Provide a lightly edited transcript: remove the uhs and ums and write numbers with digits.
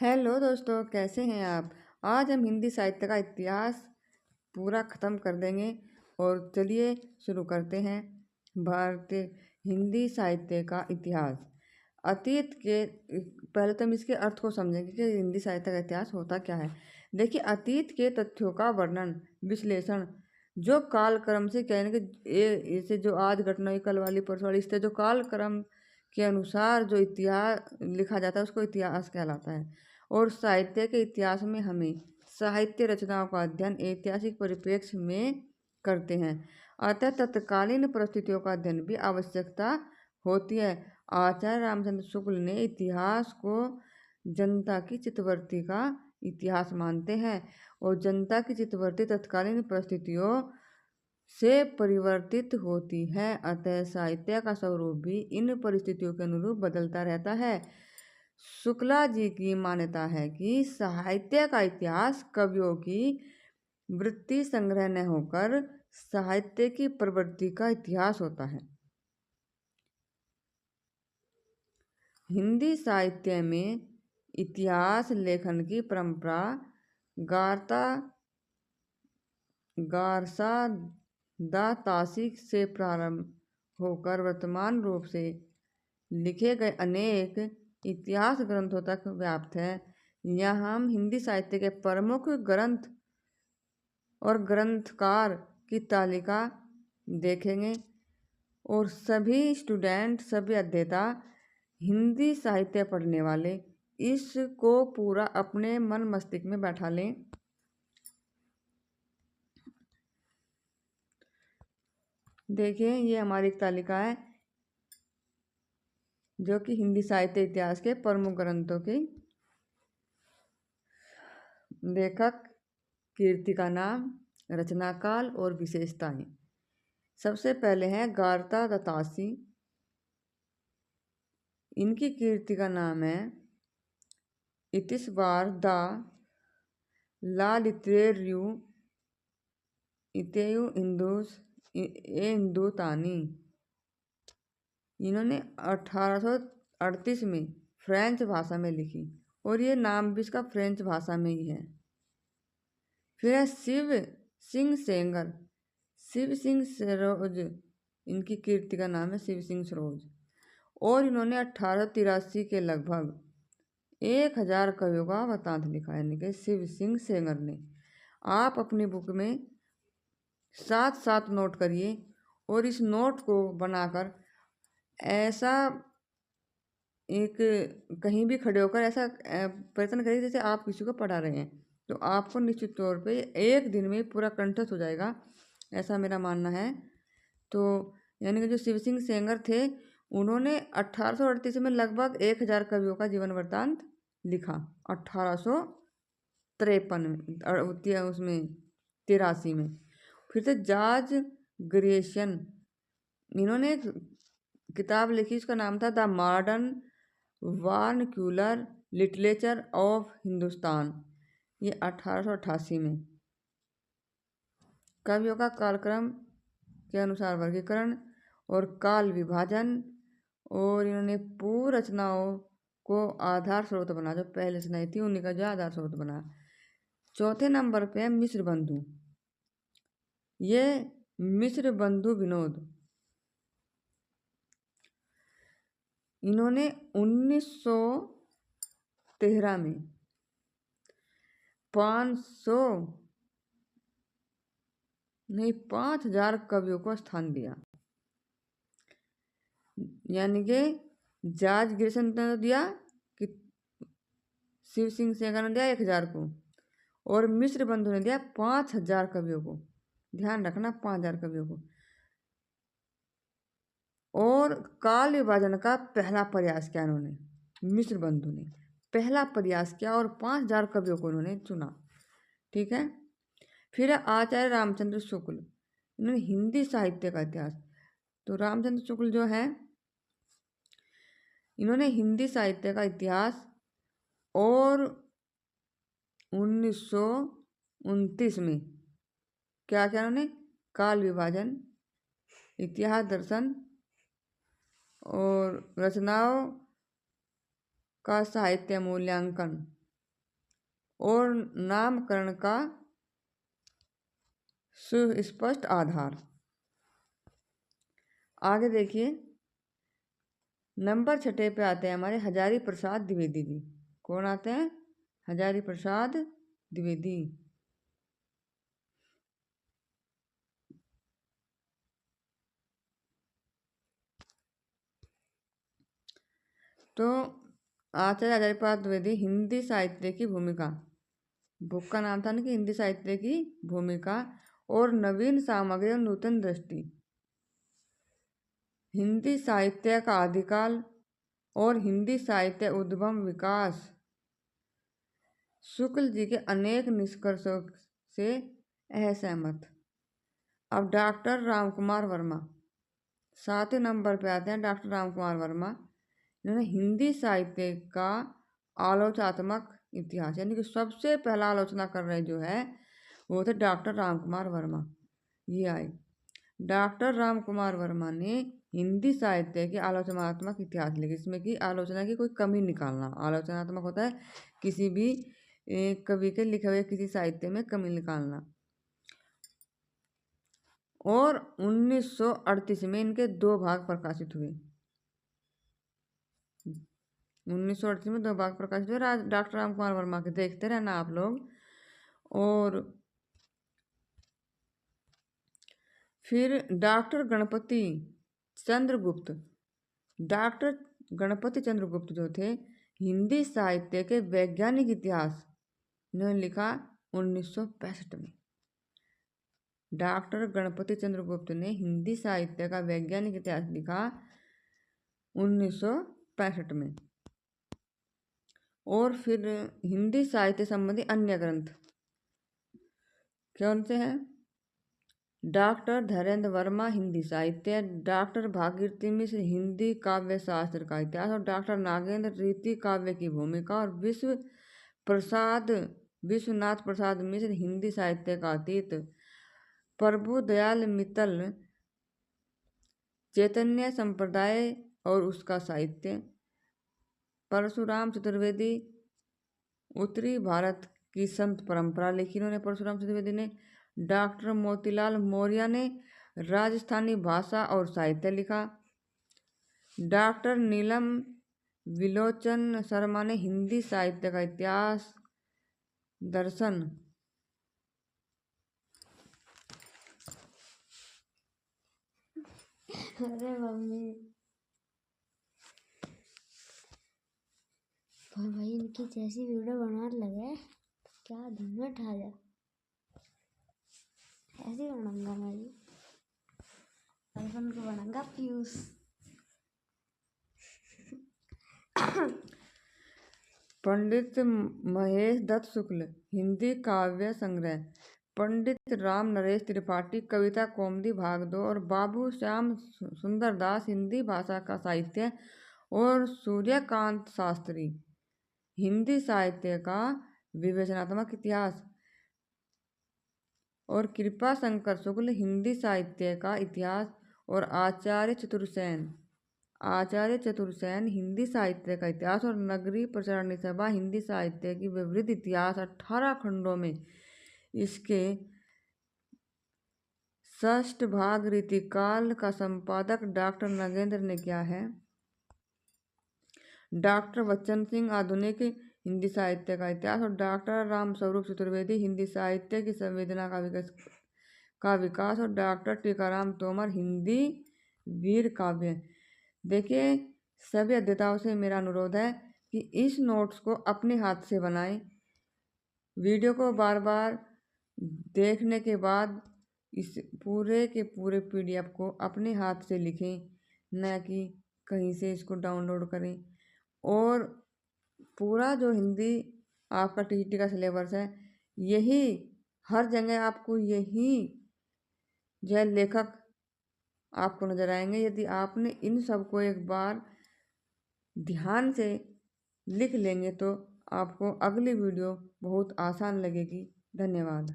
Hello दोस्तों, कैसे हैं आप। आज हम हिंदी साहित्य का इतिहास पूरा ख़त्म कर देंगे। और चलिए शुरू करते हैं। भारतीय हिंदी साहित्य का इतिहास। अतीत के पहले तो हम इसके अर्थ को समझेंगे कि हिंदी साहित्य का इतिहास होता क्या है। देखिए, अतीत के तथ्यों का वर्णन विश्लेषण जो कालक्रम से कहने के इसे जो आज घटना हुई, कल वाली परसों वाली, इससे जो कालक्रम के अनुसार जो इतिहास लिखा जाता है उसको इतिहास कहलाता है। और साहित्य के इतिहास में हमें साहित्य रचनाओं का अध्ययन ऐतिहासिक परिप्रेक्ष्य में करते हैं, अतः तत्कालीन परिस्थितियों का अध्ययन भी आवश्यकता होती है। आचार्य रामचंद्र शुक्ल ने इतिहास को जनता की चित्तवृत्ति का इतिहास मानते हैं, और जनता की चित्तवृत्ति तत्कालीन परिस्थितियों से परिवर्तित होती है, अतः साहित्य का स्वरूप भी इन परिस्थितियों के अनुरूप बदलता रहता है। शुक्ला जी की मान्यता है कि साहित्य का इतिहास कवियों की वृत्ति संग्रह न होकर साहित्य की प्रवृत्ति का इतिहास होता है। हिंदी साहित्य में इतिहास लेखन की परंपरा गारसा दा तासिक से प्रारंभ होकर वर्तमान रूप से लिखे गए अनेक इतिहास ग्रंथों तक व्याप्त है। यहाँ हम हिंदी साहित्य के प्रमुख ग्रंथ और ग्रंथकार की तालिका देखेंगे, और सभी स्टूडेंट, सभी अध्येता, हिंदी साहित्य पढ़ने वाले इसको पूरा अपने मन मस्तिष्क में बैठा लें। देखिए, ये हमारी एक तालिका है जो कि हिंदी साहित्य इतिहास के प्रमुख ग्रंथों की लेखक, कीर्ति का नाम, रचनाकाल और विशेषताएं। सबसे पहले हैं गारता दत्तासी। इनकी कीर्ति का नाम है इतिश्वार द ला लिटरेरयू इतेयु हिंदुस्तानी। इन्होंने 1838 में फ्रेंच भाषा में लिखी, और ये नाम भी इसका फ्रेंच भाषा में ही है। फिर है शिव सिंह सेंगर। शिव सिंह सरोज, इनकी कीर्ति का नाम है शिव सिंह सरोज, और इन्होंने 1883 के लगभग 1000 कवियों का वृत्तांत लिखा है, यानी कि शिव सिंह सेंगर ने। आप अपनी बुक में साथ साथ नोट करिए, और इस नोट को बनाकर ऐसा एक कहीं भी खड़े होकर ऐसा प्रयत्न करिए जैसे आप किसी को पढ़ा रहे हैं, तो आपको निश्चित तौर पे एक दिन में पूरा कंठस्थ हो जाएगा, ऐसा मेरा मानना है। तो यानी कि जो शिव सिंह सेंगर थे, उन्होंने 1838 में लगभग 1000 कवियों का जीवन वृत्तांत लिखा। 1853 में, उसमें 83 में। फिर से जॉर्ज ग्रेशियन, इन्होंने एक किताब लिखी, उसका नाम था the modern vernacular literature of Hindustan, ये 1888 में। कवियों का कालक्रम के अनुसार वर्गीकरण और काल विभाजन, और इन्होंने पूर्व रचनाओं को आधार स्रोत बना, जो पहले रचनाएं थी उन्हीं का जो आधार स्रोत बना। चौथे नंबर पे है मिश्र बंधु। ये मिश्र बंधु विनोद, इन्होंने 1913 में 5000 कवियों को स्थान दिया। यानी कि जॉर्ज ग्रेशियन ने दिया कि शिव सिंह सेंगर ने दिया 1000 को, और मिश्र बंधु ने दिया 5000 कवियों को। ध्यान रखना, 5000 कवियों को। और काल विभाजन का पहला प्रयास किया इन्होंने, मिश्र बंधु ने पहला प्रयास किया, और 5000 कवियों को उन्होंने चुना। ठीक है। फिर आचार्य रामचंद्र शुक्ल, इन्होंने हिंदी साहित्य का इतिहास। तो रामचंद्र शुक्ल जो है, इन्होंने हिंदी साहित्य का इतिहास और 1929 में क्या किया उन्होंने, काल विभाजन, इतिहास दर्शन और रचनाओं का साहित्य मूल्यांकन, और नामकरण का सुस्पष्ट आधार। आगे देखिए, नंबर 6 पे आते हैं हमारे हजारी प्रसाद द्विवेदी जी। कौन आते हैं? हजारी प्रसाद द्विवेदी। तो आचार्य हजारी प्रसाद द्विवेदी हिंदी साहित्य की भूमिका, बुक का नाम था ना कि हिंदी साहित्य की भूमिका और नवीन सामग्री और नूतन दृष्टि, हिंदी साहित्य का आदिकाल और हिंदी साहित्य उद्गम विकास, शुक्ल जी के अनेक निष्कर्षों से असहमत। अब डॉक्टर रामकुमार वर्मा 7वें नंबर पे आते हैं। डॉक्टर रामकुमार वर्मा, इन्होंने हिंदी साहित्य का आलोचनात्मक इतिहास, यानी कि सबसे पहला आलोचना कर रहे जो है वो थे डॉक्टर रामकुमार वर्मा। ये आए डॉक्टर रामकुमार वर्मा ने हिंदी साहित्य के आलोचनात्मक इतिहास लिखे, इसमें कि आलोचना की कोई कमी निकालना। आलोचनात्मक होता है किसी भी कवि के लिखे हुए किसी साहित्य में कमी निकालना। और 1938 में इनके 2 भाग प्रकाशित हुए। 1938 में 2 भाग प्रकाशित हुए डॉक्टर रामकुमार वर्मा के, देखते रहना आप लोग। और फिर डॉक्टर गणपति चंद्रगुप्त, डॉक्टर गणपति चंद्रगुप्त जो थे हिंदी साहित्य के वैज्ञानिक इतिहास इन्होंने लिखा 1965 में। डॉक्टर गणपति चंद्रगुप्त ने हिंदी साहित्य का वैज्ञानिक इतिहास लिखा 1965 में। और फिर हिंदी साहित्य संबंधी अन्य ग्रंथ कौन से हैं? डॉक्टर धैर्येंद्र वर्मा हिंदी साहित्य, डॉक्टर भागीरथी मिश्र हिंदी काव्य शास्त्र का इतिहास, और डॉक्टर नागेंद्र रीति काव्य की भूमिका, और विश्वनाथ प्रसाद मिश्र हिंदी साहित्य का अतीत, प्रभु दयाल मित्तल चैतन्य संप्रदाय और उसका साहित्य, परशुराम चतुर्वेदी उत्तरी भारत की संत परंपरा लिखी इन्होंने परशुराम चतुर्वेदी ने। डॉक्टर मोतीलाल मौर्य ने राजस्थानी भाषा और साहित्य लिखा। डॉक्टर नीलम विलोचन शर्मा ने हिंदी साहित्य का इतिहास, दर्शन, अरे मम्मी भाई इनकी जैसी वीडियो बनाने लगे क्या दिन में ठा जा, ऐसे बनाऊंगा मैं भी, को बनाऊंगा पीयूष। पंडित महेश दत्त शुक्ल हिंदी काव्य संग्रह, पंडित राम नरेश त्रिपाठी कविता कौमुदी भाग 2, और बाबू श्याम सुंदर दास हिंदी भाषा का साहित्य, और सूर्यकांत शास्त्री हिंदी साहित्य का विवेचनात्मक इतिहास, और कृपा शंकर शुक्ल हिंदी साहित्य का इतिहास, और आचार्य चतुरसेन हिंदी साहित्य का इतिहास, और नगरी प्रचारणी सभा हिंदी साहित्य की विवृत इतिहास 18 खंडों में। इसके 6 भाग रीतिकाल का संपादक डॉक्टर नगेंद्र ने किया है। डॉक्टर बच्चन सिंह आधुनिक हिंदी साहित्य का इतिहास, और डॉक्टर रामस्वरूप चतुर्वेदी हिंदी साहित्य की संवेदना का विकास, और डॉक्टर टीकाराम तोमर हिंदी वीर काव्य। देखिए, सभी अध्येताओं से मेरा अनुरोध है कि इस नोट्स को अपने हाथ से बनाएं। वीडियो को बार बार देखने के बाद इस पूरे के पूरे PDF को अपने हाथ से लिखें, न कि कहीं से इसको डाउनलोड करें। और पूरा जो हिंदी आपका TET का सिलेबस है, यही हर जगह आपको यही जो लेखक आपको नजर आएंगे। यदि आपने इन सब को एक बार ध्यान से लिख लेंगे तो आपको अगली वीडियो बहुत आसान लगेगी। धन्यवाद।